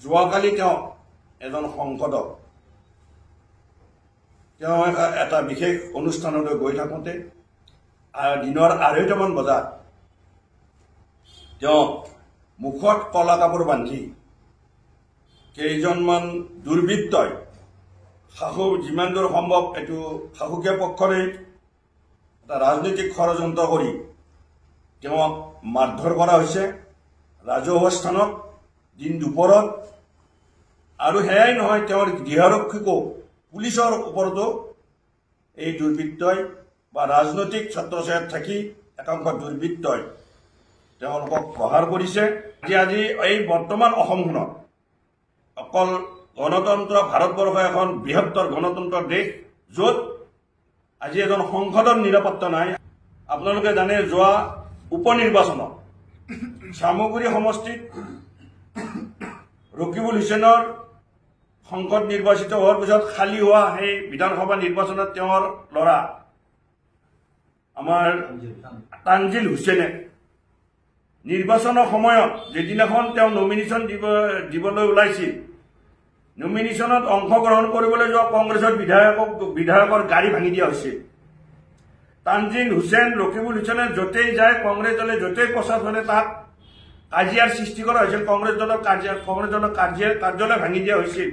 যোৱাকালি তেওঁ এজন সংসদক তেওঁ এটা বিশেষ অনুষ্ঠানলৈ গৈ থাকোঁতে দিনৰ ২:৩০মান বজাত তেওঁ মুখত কলা কাপোৰ বান্ধি কেইজনমান দুৰ্বৃত্তই যিমান দূৰ সম্ভৱ এইটো শাসকীয় পক্ষৰে এটা ৰাজনৈতিক ষড়যন্ত্ৰ কৰি তেওঁক মাৰধৰ কৰা হৈছে ৰাজহুৱা স্থানত দিন দুপৰত। আৰু সেয়াই নহয়, তেওঁৰ গৃহৰক্ষীকো পুলিচৰ ওপৰতো এই দুৰ্বৃত্তই বা ৰাজনৈতিক ছত্ৰছায়াত থাকি একাংশ দুৰ্বৃত্তই তেওঁলোকক প্ৰহাৰ কৰিছে। আজি এই বৰ্তমান অসমখনত অকল গণতন্ত্ৰ, ভাৰতবৰ্ষ এখন বৃহত্তৰ গণতন্ত্ৰৰ দেশ, য'ত আজি এজন সংসদৰ নিৰাপত্তা নাই। আপোনালোকে জানে, যোৱা উপনিৰ্বাচনত চামগুৰি সমষ্টিত ৰকিবুল হুছেইনৰ সংসদ নিৰ্বাচিত হোৱাৰ পিছত খালী হোৱা সেই বিধানসভা নিৰ্বাচনত তেওঁৰ ল'ৰা আমাৰ তানজিল হুছেইনে নিৰ্বাচনৰ সময়ত যেদিনাখন তেওঁ নমিনেশ্যন দিবলৈ ওলাইছিল, নমিনেশ্যনত অংশগ্ৰহণ কৰিবলৈ যোৱা কংগ্ৰেছৰ বিধায়কৰ গাড়ী ভাঙি দিয়া হৈছিল। তানজিল হুছেইন, ৰকিবুল হুছেইনে য'তেই যায়, কংগ্ৰেছ দলে য'তেই প্ৰচাৰ কৰে, তাত কাজিয়াৰ সৃষ্টি কৰা হৈছিল। কংগ্ৰেছ দলৰ কাৰ্যালয় ভাঙি দিয়া হৈছিল,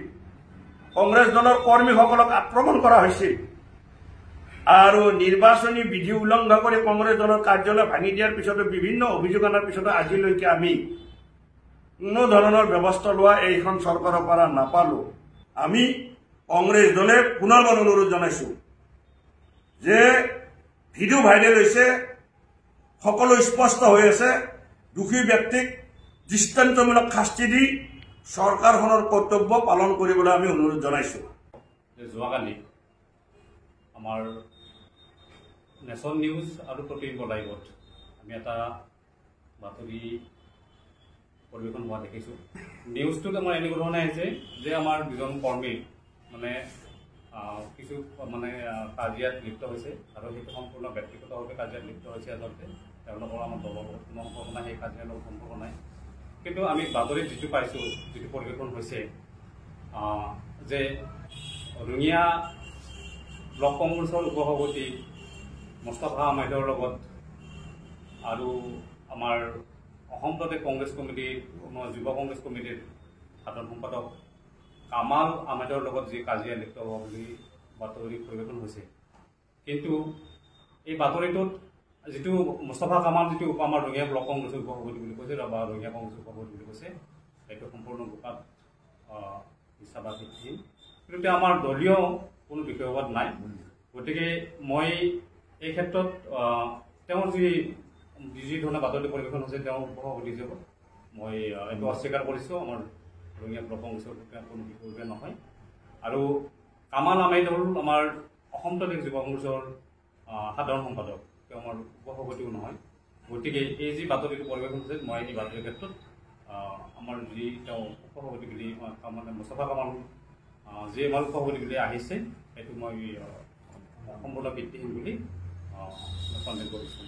কংগ্ৰেছ দলৰ কৰ্মীসকলক আক্ৰমণ কৰা হৈছিল আৰু নিৰ্বাচনী বিধি উলংঘা কৰি কংগ্ৰেছ দলৰ কাৰ্যালয় ভাঙি দিয়াৰ পিছতো বিভিন্ন অভিযোগ অনাৰ পিছতো আজিলৈকে আমি কোনো ধৰণৰ ব্যৱস্থা লোৱা এইখন চৰকাৰৰ পৰা নাপালো। আমি কংগ্ৰেছ দলে পুনৰবাৰ অনুৰোধ জনাইছো যে ভিডিঅ' ভাইৰেল হৈছে, সকলো স্পষ্ট হৈ আছে, দোষী ব্যক্তিক দৃষ্টান্তমূলক শাস্তি দি চৰকাৰখনৰ কৰ্তব্য পালন কৰিবলৈ আমি অনুৰোধ জনাইছো। যোৱাকালি আমাৰ নেশ্যন নিউজ আৰু প্ৰতিদিন লাইভত আমি এটা বাতৰি পৰিৱেশন হোৱা দেখিছোঁ। নিউজটোত আমাৰ এনেকুৱা ধৰণে আহিছে যে আমাৰ দুজন কৰ্মী কিছু কাজিয়াত লিপ্ত হৈছে আৰু সেইটো সম্পূৰ্ণ ব্যক্তিগতভাৱে কাজিয়াত লিপ্ত হৈছে। আচলতে তেওঁলোকৰ আমাৰ দলৰ কোনো সম্পৰ্ক নাই, সেই কাজিয়াৰ লগত সম্পৰ্ক নাই। কিন্তু আমি বাতৰিত যিটো পাইছোঁ, যিটো পৰিৱেশন হৈছে যে ৰঙিয়া ব্লক কংগ্ৰেছৰ উপসভাপতি মুস্তাফা আহমেদৰ লগত আৰু আমাৰ অসম প্ৰদেশ কংগ্ৰেছ কমিটিৰ যুৱ কংগ্ৰেছ কমিটিৰ সাধাৰণ সম্পাদক কামাল আহমেদৰ লগত যি কাজিয়া লিপ্ত হোৱা বুলি বাতৰি পৰিৱেশন হৈছে। কিন্তু এই বাতৰিটোত যিটো মুস্তাফা কামাল, যিটো আমাৰ ৰঙিয়া ব্লক কংগ্ৰেছৰ উপসভাপতি বুলি কৈছে বা ৰঙিয়া কংগ্ৰেছৰ উপসভাপতি বুলি কৈছে, সেইটো সম্পূৰ্ণ গোপাত মিছা বা ভিত্তিহীন। কিন্তু আমাৰ দলীয় কোনো বিষয়বাদ নাই। গতিকে মই এই ক্ষেত্ৰত তেওঁৰ যি ধৰণে বাতৰি পৰিৱেশন হৈছে, তেওঁৰ উপসভাপতি হিচাপত মই এইটো অস্বীকাৰ কৰিছোঁ। আমাৰ ৰঙিয়া ব্লক কংগ্ৰেছৰ কোনো বিষয় নহয়। আৰু কামাল আহমেদ হ'ল আমাৰ অসম প্ৰদেশ যুৱ কংগ্ৰেছৰ সাধাৰণ সম্পাদক, তেওঁ আমাৰ উপসভাপতিও নহয়। গতিকে এই যি বাতৰিটো পৰিৱেশন হৈছে, মই এই বাতৰিৰ ক্ষেত্ৰত আমাৰ যি তেওঁ উপসভাপতি বুলি মুস্তাফা কামাল যি আমাৰ উপসভাপতি বুলি আহিছে, সেইটো মই সম্পূৰ্ণ ভিত্তিহীন বুলি সন্দেহ কৰিছোঁ।